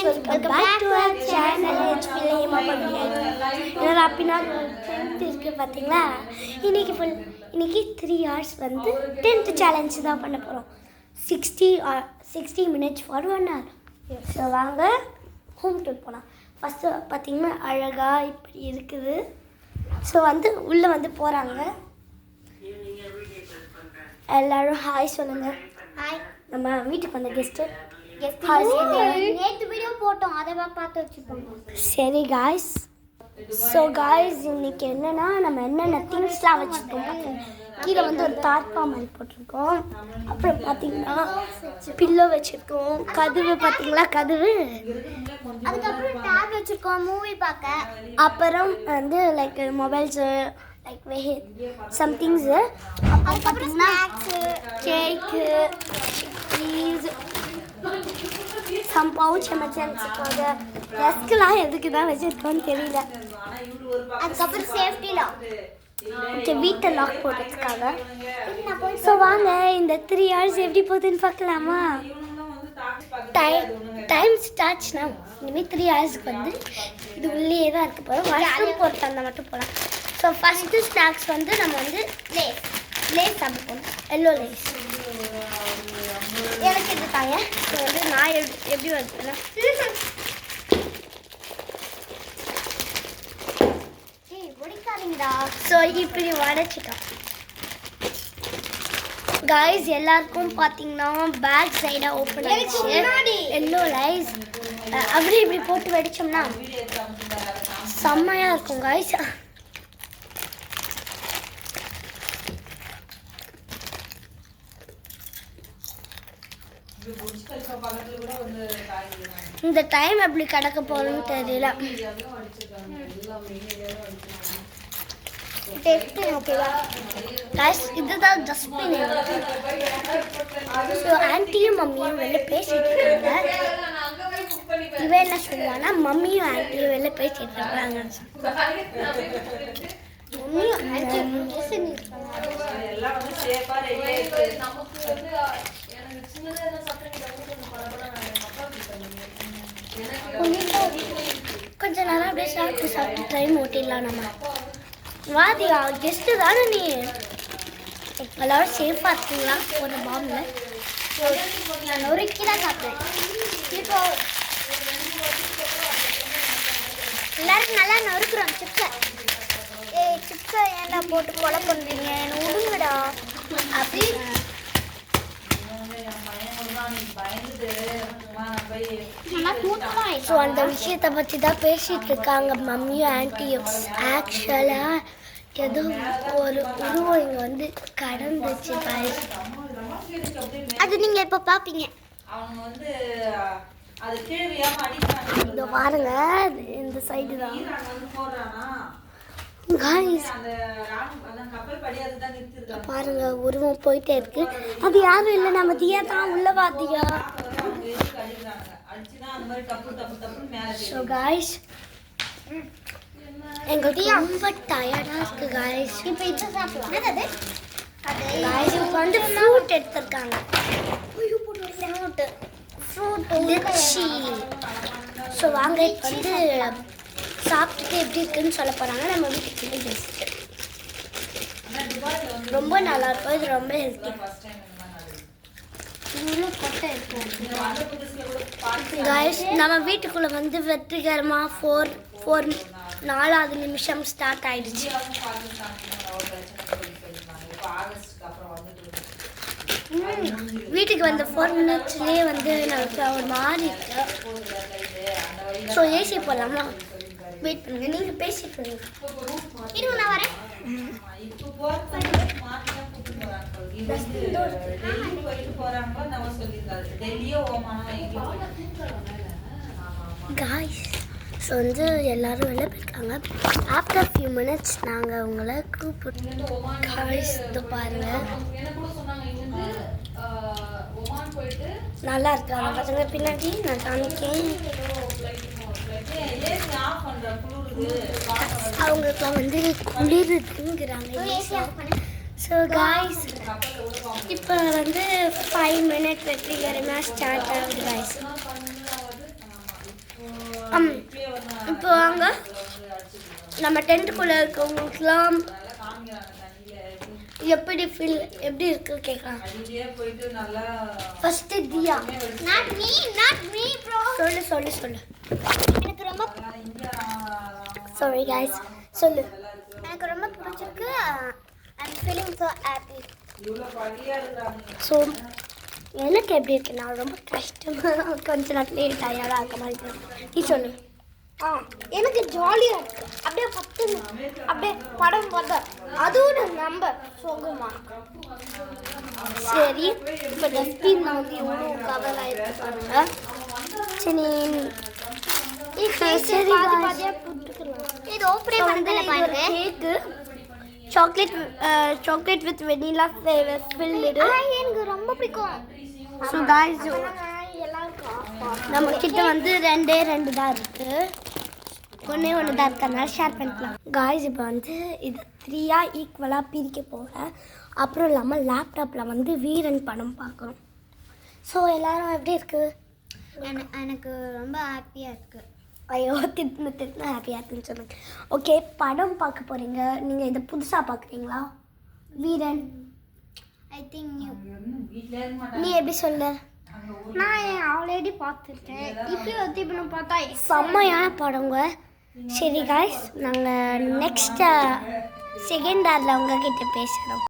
welcome back to our channel. It's Villayama Pavilion. நான் அப்படினா 10th இருக்கு பாத்தீங்களா? இன்னைக்கு 3 hours வந்து 10th challenge தான் பண்ண போறோம். 60 minutes for 1 hour. So வாங்க ஹோம் டூர் போலாம். ஃபர்ஸ்ட் பாத்தீங்கன்னா அழகா இப்படி இருக்குது. ஸோ வந்து உள்ள வந்து போறாங்க. எல்லாரும் ஹாய் சொல்லுங்க. ஹாய். நம்ம வீட்டுக்கு வந்த கெஸ்ட் நேற்று வீடியோ போட்டோம், அதை பார்த்து வச்சுப்போம். சரி காய்ஸ். ஸோ காய்ஸ் இன்னைக்கு என்னன்னா நம்ம என்னென்ன திங்ஸ்லாம் வச்சுருக்கோம். கீழே வந்து ஒரு தார்ப்பா மாதிரி போட்டிருக்கோம். அப்புறம் பார்த்தீங்கன்னா பில்லோ வச்சுருக்கோம். கதவு பார்த்தீங்களா, கதவு. அதுக்கப்புறம் டேப் வச்சுருக்கோம் மூவி பார்க்க. அப்புறம் வந்து like mobiles, like some things. அதுக்கப்புறம் snacks, cake, cheese, some pouch எமர்ஜென்சிக்காக. டெஸ்க்லாம் எதுக்கு தான் வச்சுருக்கோன்னு தெரியல. அதுக்கப்புறம் சேஃப்டி லாக், ஓகே, வீட்டை லாக் போடுறதுக்காக. ஸோ வாங்க இந்த 3 hours எப்படி போகுதுன்னு பார்க்கலாமா? டைம் ஸ்டார்ட்ஸ்னா இனிமேல் 3 hoursக்கு வந்து இது உள்ளே தான் இருக்க போகிறோம். வாஷ்ரூம் போட்டு அந்த மட்டும் போகலாம். ஸோ ஃபஸ்ட்டு ஸ்நாக்ஸ் வந்து நம்ம வந்து லேஸ் சாப்பிட போகணும். எல்லோ லேஸ் எனக்கு எடுத்தாங்க. ஸோ வந்து நான் எப்படி வருதுன்னா ஸோ இப்படி உடச்சிட்டோம் காய்ஸ். எல்லாருக்கும் பார்த்தீங்கன்னா பேக் சைடாக ஓப்பன் ஆகிடுச்சு. எல்லோ லைஸ் அப்படி இப்படி போட்டு வெடிச்சோம்னா செம்மையாக இருக்கும் காய்ஸ். இந்த டைம் எப்படி கிடக்க போறோம்னு தெரியல. இதுதான் டஸ்ட்பின். ஸோ ஆன்ட்டியும் மம்மியும் வெளில பேசிட்டு இருக்காங்க. இவன் என்ன சொல்லுவானா, மம்மியும் ஆன்ட்டியும் வெளில பேசிட்டு இருக்காங்க. கொஞ்ச நேரம் அப்படியே சாப்பிட்டு டைம் ஓட்டிடலாம் நம்ம. வாதியா கெஸ்ட்டு தானே நீ. எல்லாரும் சேஃபாக இருக்கீங்களா? ஒரு பாம்பில் நான் நொறுக்கி தான் சாப்பிட்டேன். இப்போ எல்லாரும் நல்லா நொறுக்குறோம் சிப்ஸை. சிப்ஸை ஏன்டா போட்டு கொலை பண்ணுறீங்க? என்ன விடுங்கடா. அப்படி ஸோ அந்த விஷயத்தை பற்றி தான் பேசிகிட்டு இருக்காங்க மம்மியும் ஆன்ட்டியும். ஆக்சுவலாக ஏதோ ஒரு உருவம் இங்கே வந்து கடந்துச்சு. அது நீங்கள் இப்போ பார்ப்பீங்க. இதோ பாருங்க, இந்த சைடு தான் காய்ஸ். பாருங்க உருவம் போயிட்டே இருக்கு. அது யாரும் இல்லை, நம்ம தியா தான். உள்ள பாத்தியா? ஸோ காய்ஸ் எங்களுக்கு ரொம்ப டயர்டாக இருக்கு காய்ஸ். இப்போ இது சாப்பிடலாம் காய்ஸ். இப்போ வந்து ஃப்ரூட் எடுத்துருக்காங்க. Fruit lychee. ஸோ வாங்க இப்போ வந்து சாப்பிட்டுட்டு எப்படி இருக்குன்னு சொல்ல போகிறாங்க. நம்ம வீட்டுக்கு பெஸ்ட்டு, ரொம்ப நல்லா இருக்கும். இது ரொம்ப ஹெல்த்தி. காய்ஸ் நம்ம வீட்டுக்குள்ளே வந்து வெற்றிகரமாக 4வது நிமிஷம் ஸ்டார்ட் ஆயிடுச்சு. வீட்டுக்கு வந்த 4 minutesலேயே வந்து நமக்கு ஒரு மாதிரி இருக்கு. ஸோ ஏசி போடலாமா? வெயிட் பண்ணுங்க, நீங்கள் பேசிட்டு இருங்க, நான் வரேன். காய்ஸ் ஸோ வந்து எல்லாரும் வெளில போயிருக்காங்க. ஆஃப்டர் ஃபியூ மினிட்ஸ் நாங்கள் உங்களை கூப்பிடுவோம். காய்ஸ் இது பாருங்க, நல்லா இருக்காங்க பசங்க. பின்னாடி நான் காமிக்கேன். அவங்களுக்குலாம் வந்து குளிருதுங்கிறாங்க. ஸோ காய்ஸ் இப்போ வந்து 5 minutes வெற்றிகரமாக ஸ்டார்ட் ஆகுது காய்ஸ். இப்போ வாங்க நம்ம டென்ட்டுக்குள்ளே இருக்கவங்களுக்குலாம் எப்படி இருக்கு கேட்கலாம். First Diya. Not me bro. சொல்லு. எனக்கு ரொம்ப சாரி गाइस சொல்லு. எனக்கு ரொம்ப பிடிச்சிருக்கு. I am feeling so happy. So எனக்கு எப்படி இருக்கு? நான் ரொம்ப கஷ்டமாக கொஞ்ச நேரத்துலேயே டயர்டாக இருக்க மாதிரி இருக்கு. நீ சொல்லு. எனக்கு ஜாலியாக இருக்கு. அப்படியே படம் பார்த்தா அதுவும் நம்ம சுகமா. சரி, இப்போ டஸ்ட்பின் வந்து எவ்வளோ கவர் ஆகிருக்கு பாருங்க. சரி இது ஓப்பன் பண்ணல பாருங்க. Cake chocolate with vanilla flavour filled. எனக்கு ரொம்ப பிடிக்கும். ஸோ गाइस நம்ம கிட்ட வந்து ரெண்டு தான் இருக்கு. ஒன்று தான் இருக்கனால ஷேர் பண்ணிக்கலாம். गाइस இப்போ வந்து இது 3 ஈக்குவலாக பிரிக்க போகிறேன். அப்புறம் இல்லாமல் லேப்டாப்பில் வந்து வீரன் படம் பார்க்குறோம். ஸோ எல்லாரும் எப்படி இருக்கு? எனக்கு ரொம்ப ஹாப்பியாக இருக்குது. ஐயோ திட்டுனா ஹாப்பியாக இருக்குன்னு சொல்லுங்க. ஓகே, படம் பார்க்க போகிறீங்க. நீங்கள் இதை புதுசாக பார்க்குறீங்களா? வீரன் ஐ திங்க் நீ எப்படி சொல்ல? நான் ஆல்ரெடி பார்த்துருக்கேன். இப்போ பார்த்தா செம்மையான படங்க. சரி गाइस, நாங்கள் நெக்ஸ்ட் செகண்ட் ஹாரில் உங்ககிட்ட பேசுகிறோம்.